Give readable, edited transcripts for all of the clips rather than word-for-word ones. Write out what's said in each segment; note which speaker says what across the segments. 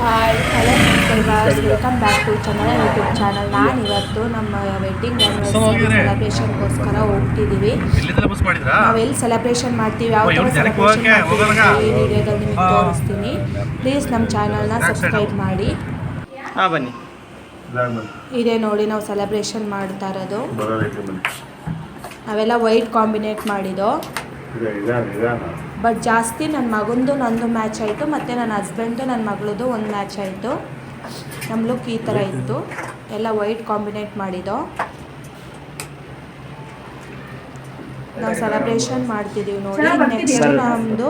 Speaker 1: Hi hello subscribers welcome back to channel YouTube channel. ನಾನು ಇವತ್ತು ನಮ್ಮ ವೆಡ್ಡಿಂಗ್ ಆ್ಯನಿವರ್ಸರಿ ಸೆಲೆಬ್ರೇಷನ್ಗೋಸ್ಕರ ಹೋಗ್ತಿದ್ದೀವಿ. ನಾವು ಎಲ್ಲಿ ಸೆಲೆಬ್ರೇಷನ್ ಮಾಡ್ತೀವಿ, ಯಾವ ಥರ ಸೆಲೆಬ್ರೇಷನ್ ಮಾಡ್ತೀವಿ ಈ ವಿಡಿಯೋದಲ್ಲಿ ನಿಮಗೆ ತೋರಿಸ್ತೀನಿ. ಪ್ಲೀಸ್ ನಮ್ಮ ಚಾನಲ್ನ ಸಬ್ಸ್ಕ್ರೈಬ್ ಮಾಡಿ.
Speaker 2: ಬನ್ನಿ.
Speaker 1: ಇದೇ ನೋಡಿ ನಾವು ಸೆಲೆಬ್ರೇಷನ್ ಮಾಡ್ತಾ ಇರೋದು. ನಾವೆಲ್ಲ ವೈಟ್ ಕಾಂಬಿನೇಟ್ ಮಾಡಿದ್ದು. ಬಟ್ ಜಾಸ್ತಿ ನನ್ನ ಮಗಂದು ನಂದು ಮ್ಯಾಚ್ ಆಯಿತು, ಮತ್ತು ನನ್ನ ಹಸ್ಬೆಂಡು ನನ್ನ ಮಗಳದು ಒಂದು ಮ್ಯಾಚ್ ಆಯಿತು. ನಮ್ಮ ಲುಕ್ ಈ ಥರ ಇತ್ತು, ಎಲ್ಲ ವೈಟ್ ಕಾಂಬಿನೇಟ್ ಮಾಡಿದ್ದು. ನಾವು ಸೆಲೆಬ್ರೇಷನ್ ಮಾಡ್ತಿದ್ದೀವಿ ನೋಡಿ. ನೆಕ್ಸ್ಟ್ ನಮ್ಮದು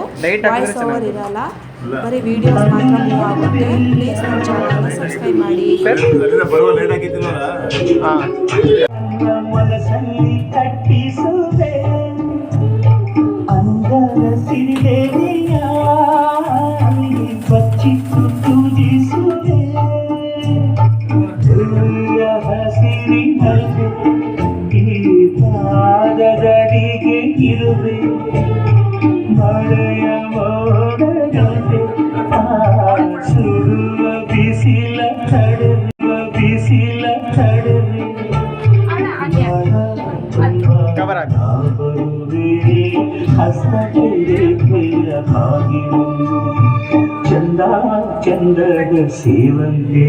Speaker 1: ವಾಯ್ಸ್ ಓವರ್ ಇರಲ್ಲ, ಬರೀ ವೀಡಿಯೋಸ್ ಮಾತ್ರ ಮೂವ್ ಆಗುತ್ತೆ. ಪ್ಲೀಸ್ ನಮ್ಮ ಚಾನಲ್ನ ಸಬ್ಸ್ಕ್ರೈಬ್ ಮಾಡಿ.
Speaker 3: ಮಳೆಯ ಮೋಡದಂತೆ ಸುಡುವ ಬಿಸಿಲ ತಡವೆ ಬರುವೆ ಹಸ್ತರೇಖೆಯ ಹಾಗೆಯೂ ಚಂದ ಚಂದದ ಸೇವಂತೆ.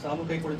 Speaker 2: ಸಾಮು ಕೈ ಕೊಡಿ.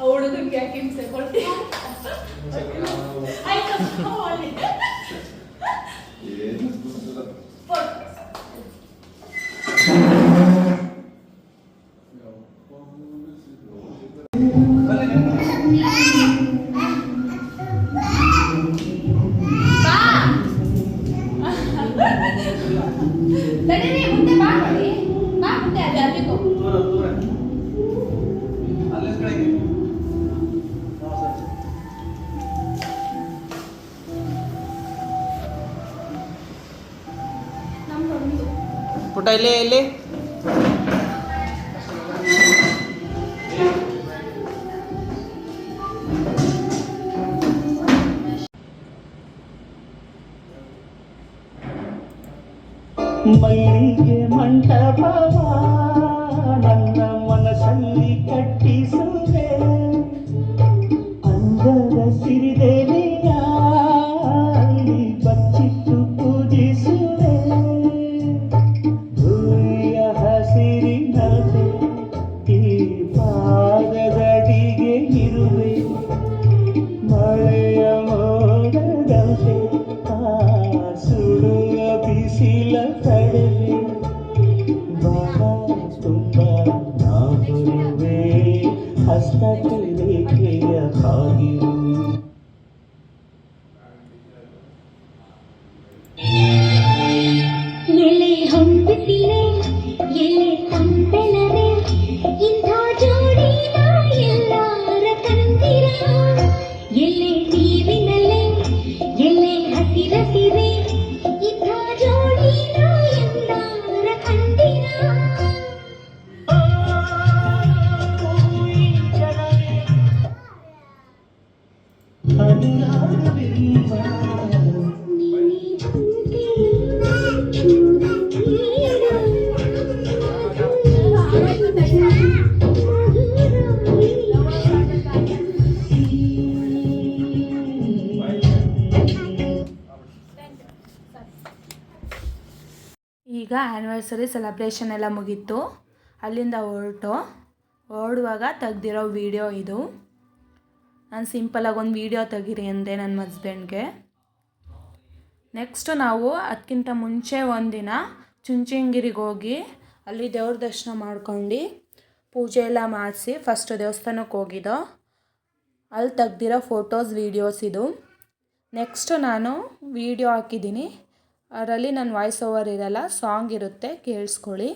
Speaker 1: ಹುಡುಗನ್ಗೆ ಯಾಕೆ ಹಿಂಸೆ ಕೊಡ್ತೀವಿ?
Speaker 2: ಪುಟ್ಟ ಇಲ್ಲಿ
Speaker 3: ಮಲ್ಲಿಗೆ ಮಂಟಪವ ನನ್ನ ಮನಸ್ಸಲ್ಲಿ ಕಟ್ಟಿಸುವೆ, ಅಂದದ ಸಿರಿದೇವಿಯ ಅಲ್ಲಿ ಬಚ್ಚಿಟ್ಟು ಪೂಜಿಸುವೆ. ಭೂಮಿಯ ಹಸಿರಿನತೆ ಈ ಪಾದದಡಿಗೆ ಇರುವೆ, ಮಳೆಯ ಮೋಡದಂತೆ ಸುಡುವ ಬಿಸಿಲ ತಡವೆ ತುಂಬ ನಾ ಬರುವೆ ಹಸ್ತರೇಖೆಯ ಹಾಗಿರು.
Speaker 4: ಹೊಂಬಿಸಿಲೆ ಎಲೆ ತಂದೆಲರೆ ಇಂಥ ಜೋಡಿನ ಎಲ್ಲಾರ ಕಂದಿರ ಎಲೆ ನೀರಿನಲೆ ಎಲೆ ಹಸಿರಸಿರೆ ಇಂಥ ಜೋಡಿನ ಎಲ್ಲಾರ ಕಂದಿರ
Speaker 1: ಈಗ ಆ್ಯನಿವರ್ಸರಿ ಸೆಲೆಬ್ರೇಷನ್ ಎಲ್ಲ ಮುಗೀತು. ಅಲ್ಲಿಂದ ಹೊರಡುವಾಗ ತೆಗ್ದಿರೋ ವಿಡಿಯೋ ಇದು. ನಾನು ಸಿಂಪಲಾಗಿ ಒಂದು ವಿಡಿಯೋ ತೆಗೀರಿ ಅಂದೆ ನನ್ನ ಹಸ್ಬೆಂಡ್ಗೆ. ನೆಕ್ಸ್ಟು ನಾವು ಅದಕ್ಕಿಂತ ಮುಂಚೆ ಒಂದಿನ ಚುಂಚನಗಿರಿಗೆ ಹೋಗಿ ಅಲ್ಲಿ ದೇವ್ರ ದರ್ಶನ ಮಾಡ್ಕೊಂಡು ಪೂಜೆ ಎಲ್ಲ ಮಾಡಿಸಿ ಫಸ್ಟು ದೇವಸ್ಥಾನಕ್ಕೆ ಹೋಗಿದ್ದೋ. ಅಲ್ಲಿ ತೆಗ್ದಿರೋ ಫೋಟೋಸ್ ವೀಡಿಯೋಸ್ ಇದು. ನೆಕ್ಸ್ಟು ನಾನು ವಿಡಿಯೋ ಹಾಕಿದ್ದೀನಿ, ಅದರಲ್ಲಿ ನನ್ನ ವಾಯ್ಸ್ ಓವರ್ ಇರಲ್ಲ, ಸಾಂಗ್ ಇರುತ್ತೆ, ಕೇಳಿಸ್ಕೊಳ್ಳಿ.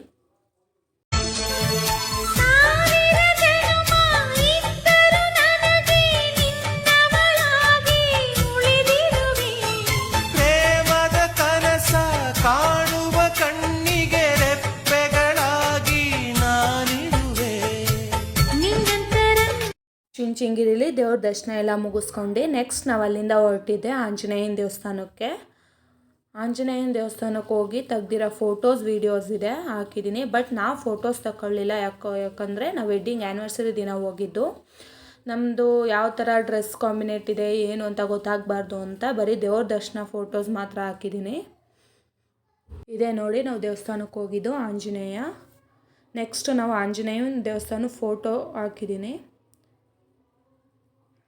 Speaker 5: ಪ್ರೇಮದ ಕನಸ ಕಾಣುವ ಕಣ್ಣಿಗೆ ರೆಪ್ಪೆಗಳಾಗಿ ನಾನಿರುವೆ.
Speaker 1: ಚುಂಚನಗಿರಿಲಿ ದೇವ್ರ ದರ್ಶನ ಎಲ್ಲ ಮುಗಿಸ್ಕೊಂಡು ನೆಕ್ಸ್ಟ್ ನಾವು ಅಲ್ಲಿಂದ ಹೊರಟಿದ್ದೆ ಆಂಜನೇಯನ ದೇವಸ್ಥಾನಕ್ಕೆ. ಆಂಜನೇಯನ ದೇವಸ್ಥಾನಕ್ಕೆ ಹೋಗಿ ತೆಗ್ದಿರೋ ಫೋಟೋಸ್ ವೀಡಿಯೋಸ್ ಇದೆ, ಹಾಕಿದ್ದೀನಿ. ಬಟ್ ನಾವು ಫೋಟೋಸ್ ತಗೊಳ್ಳಿಲ್ಲ, ಯಾಕಂದರೆ ನಾವು ವೆಡ್ಡಿಂಗ್ ಆ್ಯನಿವರ್ಸರಿ ದಿನ ಹೋಗಿದ್ದು. ನಮ್ಮದು ಯಾವ ಥರ ಡ್ರೆಸ್ ಕಾಂಬಿನೇಟ್ ಇದೆ ಏನು ಅಂತ ಗೊತ್ತಾಗಬಾರ್ದು ಅಂತ ಬರೀ ದೇವ್ರ ದರ್ಶನ ಫೋಟೋಸ್ ಮಾತ್ರ ಹಾಕಿದ್ದೀನಿ. ಇದೇ ನೋಡಿ ನಾವು ದೇವಸ್ಥಾನಕ್ಕೆ ಹೋಗಿದ್ದು ಆಂಜನೇಯ. ನೆಕ್ಸ್ಟ್ ನಾವು ಆಂಜನೇಯನ ದೇವಸ್ಥಾನ ಫೋಟೋ ಹಾಕಿದ್ದೀನಿ,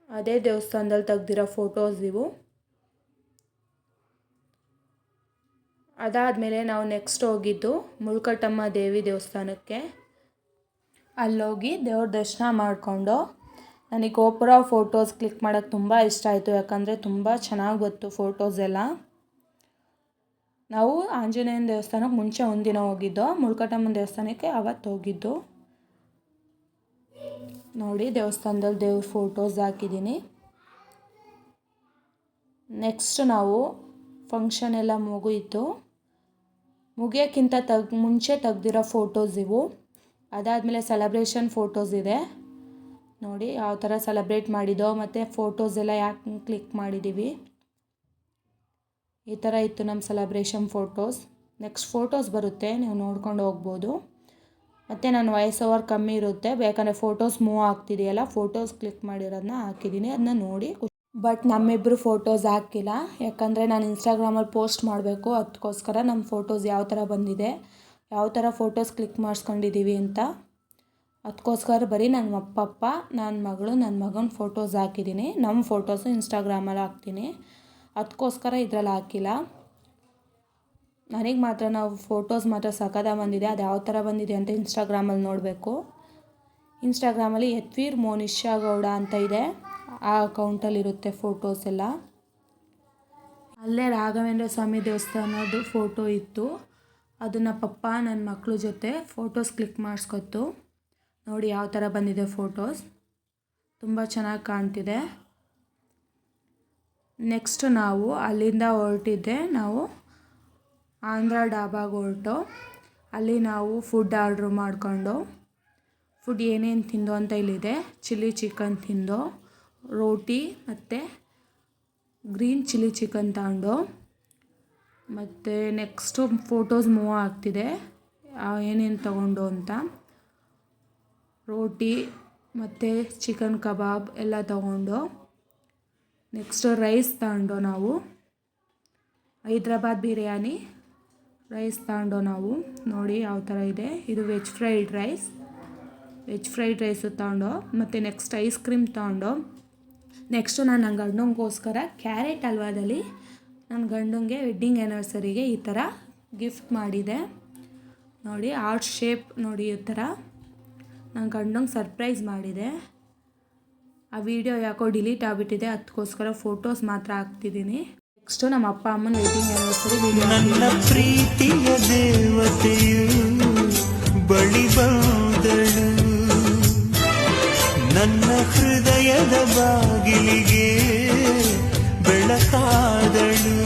Speaker 1: ಅದೇ ದೇವಸ್ಥಾನದಲ್ಲಿ ತೆಗ್ದಿರೋ ಫೋಟೋಸ್ ಇವು. ಅದಾದಮೇಲೆ ನಾವು ನೆಕ್ಸ್ಟ್ ಹೋಗಿದ್ದು ಮುಳ್ಕಟ್ಟಮ್ಮ ದೇವಿ ದೇವಸ್ಥಾನಕ್ಕೆ. ಅಲ್ಲೋಗಿ ದೇವ್ರ ದರ್ಶನ ಮಾಡಿಕೊಂಡು ನನಗೆ ಗೋಪುರ ಫೋಟೋಸ್ ಕ್ಲಿಕ್ ಮಾಡೋಕ್ಕೆ ತುಂಬ ಇಷ್ಟ ಆಯಿತು, ಯಾಕಂದರೆ ತುಂಬ ಚೆನ್ನಾಗಿ ಬಂತು ಫೋಟೋಸ್ ಎಲ್ಲ. ನಾವು ಆಂಜನೇಯನ ದೇವಸ್ಥಾನಕ್ಕೆ ಮುಂಚೆ ಒಂದಿನ ಹೋಗಿದ್ದು, ಮುಳ್ಕಟ್ಟಮ್ಮನ ದೇವಸ್ಥಾನಕ್ಕೆ ಅವತ್ತು ಹೋಗಿದ್ದು. ನೋಡಿ ದೇವಸ್ಥಾನದಲ್ಲಿ ದೇವ್ರ ಫೋಟೋಸ್ ಹಾಕಿದ್ದೀನಿ. ನೆಕ್ಸ್ಟ್ ನಾವು ಫಂಕ್ಷನ್ ಎಲ್ಲ ಮುಗಿಯಿತು, ಮುಗಿಯೋಕ್ಕಿಂತ ಮುಂಚೆ ತೆಗ್ದಿರೋ ಫೋಟೋಸ್ ಇವು. ಅದಾದಮೇಲೆ ಸೆಲೆಬ್ರೇಷನ್ ಫೋಟೋಸ್ ಇದೆ ನೋಡಿ, ಯಾವ ಥರ ಸೆಲೆಬ್ರೇಟ್ ಮಾಡಿದ್ದೋ ಮತ್ತು ಫೋಟೋಸ್ ಎಲ್ಲ ಯಾಕೆ ಕ್ಲಿಕ್ ಮಾಡಿದ್ದೀವಿ. ಈ ಥರ ಇತ್ತು ನಮ್ಮ ಸೆಲೆಬ್ರೇಷನ್ ಫೋಟೋಸ್. ನೆಕ್ಸ್ಟ್ ಫೋಟೋಸ್ ಬರುತ್ತೆ, ನೀವು ನೋಡ್ಕೊಂಡು ಹೋಗ್ಬೋದು. ಮತ್ತು ನನ್ನ ವಾಯ್ಸ್ ಓವರ್ ಕಮ್ಮಿ ಇರುತ್ತೆ, ಬೇಕಂದರೆ ಫೋಟೋಸ್ ಮೂವ್ ಆಗ್ತಿದೆಯಲ್ಲ, ಫೋಟೋಸ್ ಕ್ಲಿಕ್ ಮಾಡಿರೋದನ್ನ ಹಾಕಿದ್ದೀನಿ, ಅದನ್ನ ನೋಡಿ. ಬಟ್ ನಮ್ಮಿಬ್ಬರು ಫೋಟೋಸ್ ಹಾಕಿಲ್ಲ, ಯಾಕಂದರೆ ನಾನು ಇನ್ಸ್ಟಾಗ್ರಾಮಲ್ಲಿ ಪೋಸ್ಟ್ ಮಾಡಬೇಕು, ಅದಕ್ಕೋಸ್ಕರ ನಮ್ಮ ಫೋಟೋಸ್ ಯಾವ ಥರ ಬಂದಿದೆ, ಯಾವ ಥರ ಫೋಟೋಸ್ ಕ್ಲಿಕ್ ಮಾಡಿಸ್ಕೊಂಡಿದ್ದೀವಿ ಅಂತ. ಅದಕ್ಕೋಸ್ಕರ ಬರೀ ನನ್ನ ಅಪ್ಪಪ್ಪ, ನನ್ನ ಮಗಳು, ನನ್ನ ಮಗನ ಫೋಟೋಸ್ ಹಾಕಿದ್ದೀನಿ. ನಮ್ಮ ಫೋಟೋಸು ಇನ್ಸ್ಟಾಗ್ರಾಮಲ್ಲಿ ಹಾಕ್ತೀನಿ, ಅದಕ್ಕೋಸ್ಕರ ಇದರಲ್ಲಿ ಹಾಕಿಲ್ಲ. ನನಗೆ ಮಾತ್ರ ನಾವು ಫೋಟೋಸ್ ಮಾತ್ರ ಸಖತ್ತಾಗಿ ಬಂದಿದೆ. ಅದು ಯಾವ ಥರ ಬಂದಿದೆ ಅಂತ ಇನ್ಸ್ಟಾಗ್ರಾಮಲ್ಲಿ ನೋಡಬೇಕು. ಇನ್ಸ್ಟಾಗ್ರಾಮಲ್ಲಿ ಯತ್ವೀರ್ ಮೋನಿಶಾ ಗೌಡ ಅಂತ ಇದೆ, ಆ ಅಕೌಂಟಲ್ಲಿರುತ್ತೆ ಫೋಟೋಸ್ ಎಲ್ಲ. ಅಲ್ಲೇ ರಾಘವೇಂದ್ರ ಸ್ವಾಮಿ ದೇವಸ್ಥಾನದ್ದು ಫೋಟೋ ಇತ್ತು, ಅದನ್ನು ಪಪ್ಪ ನನ್ನ ಮಕ್ಕಳ ಜೊತೆ ಫೋಟೋಸ್ ಕ್ಲಿಕ್ ಮಾಡಿಸ್ಕೊತ್ತು. ನೋಡಿ ಯಾವ ಥರ ಬಂದಿದೆ ಫೋಟೋಸ್, ತುಂಬ ಚೆನ್ನಾಗಿ ಕಾಣ್ತಿದೆ. ನೆಕ್ಸ್ಟ್ ನಾವು ಅಲ್ಲಿಂದ ಹೊರಟಿದ್ದೆ, ನಾವು ಆಂಧ್ರ ಡಾಬಾಗೆ ಹೊರಟು ಅಲ್ಲಿ ನಾವು ಫುಡ್ ಆರ್ಡ್ರ್ ಮಾಡಿಕೊಂಡು ಫುಡ್ ಏನೇನು ತಿಂದೋ ಅಂತ ಇಲ್ಲಿದೆ. ಚಿಲ್ಲಿ ಚಿಕನ್ ತಿಂದೋ, ರೋಟಿ ಮತ್ತು ಗ್ರೀನ್ ಚಿಲ್ಲಿ ಚಿಕನ್ ತಗೊಂಡು. ಮತ್ತು ನೆಕ್ಸ್ಟು ಫೋಟೋಸ್ ಮೂವ್ ಆಗ್ತಿದೆ ಏನೇನು ತಗೊಂಡು ಅಂತ. ರೋಟಿ ಮತ್ತು ಚಿಕನ್ ಕಬಾಬ್ ಎಲ್ಲ ತಗೊಂಡು ನೆಕ್ಸ್ಟು ರೈಸ್ ತಗೊಂಡು ನಾವು ಹೈದ್ರಾಬಾದ್ ಬಿರಿಯಾನಿ ರೈಸ್ ತಗೊಂಡು ನಾವು. ನೋಡಿ ಯಾವ ಥರ ಇದೆ, ಇದು ವೆಜ್ ಫ್ರೈಡ್ ರೈಸು ತಗೊಂಡು. ಮತ್ತು ನೆಕ್ಸ್ಟ್ ಐಸ್ ಕ್ರೀಮ್ ತಗೊಂಡು. ನೆಕ್ಸ್ಟು ನಾನು ನನ್ನ ಗಂಡಂಗೋಸ್ಕರ ಕ್ಯಾರೆಟ್ ಹಲ್ವಾದಲ್ಲಿ ನನ್ನ ಗಂಡಂಗೆ ವೆಡ್ಡಿಂಗ್ ಆ್ಯನಿವರ್ಸರಿಗೆ ಈ ಥರ ಗಿಫ್ಟ್ ಮಾಡಿದೆ. ನೋಡಿ ಆರ್ಟ್ ಶೇಪ್ ನೋಡಿ, ಈ ಥರ ನನ್ನ ಗಂಡಂಗೆ ಸರ್ಪ್ರೈಸ್ ಮಾಡಿದೆ. ಆ ವಿಡಿಯೋ ಯಾಕೋ ಡಿಲೀಟ್ ಆಗಿಬಿಟ್ಟಿದೆ, ಅದಕ್ಕೋಸ್ಕರ ಫೋಟೋಸ್ ಮಾತ್ರ ಹಾಕ್ತಿದ್ದೀನಿ. ನೆಕ್ಸ್ಟು ನಮ್ಮ ಅಪ್ಪ ಅಮ್ಮನ ವೆಡ್ಡಿಂಗ್ ಆ್ಯನಿವರ್ಸರಿ ವಿಡಿಯೋ.
Speaker 5: ನನ್ನ ಪ್ರೀತಿಯ ದೇವತೆಯು ಬಳಿ ಬಂದಳು, ನನ್ನ ಹೃದಯದ ಬಾಗಿಲಿಗೆ ಬೆಳಕಾದಳು.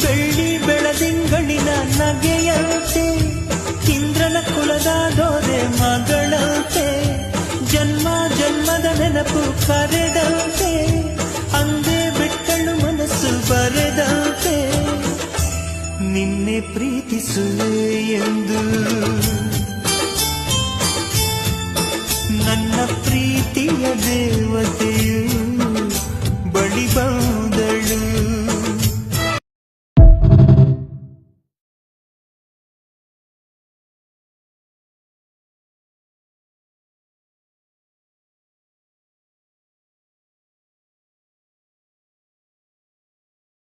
Speaker 5: ಬೆಳ್ಳಿ ಬೆಳದಿಂಗಳಿನ ನಗೆಯಂತೆ, ಇಂದ್ರನ ಕುಲದ ದೊರೆ ಮಗಳಂತೆ, ಜನ್ಮ ಜನ್ಮದ ನೆನಪು ಕರೆದಂತೆ, ಅಂದೇ ಬಿಟ್ಟಳು ಮನಸ್ಸು ಬರೆದಂತೆ, ನಿನ್ನೆ ಪ್ರೀತಿಸುವೆ ಎಂದು. ನನ್ನ ಪ್ರೀತಿಯ ದೇವತೆಯು ಬಳಿ ಬಂದಳು.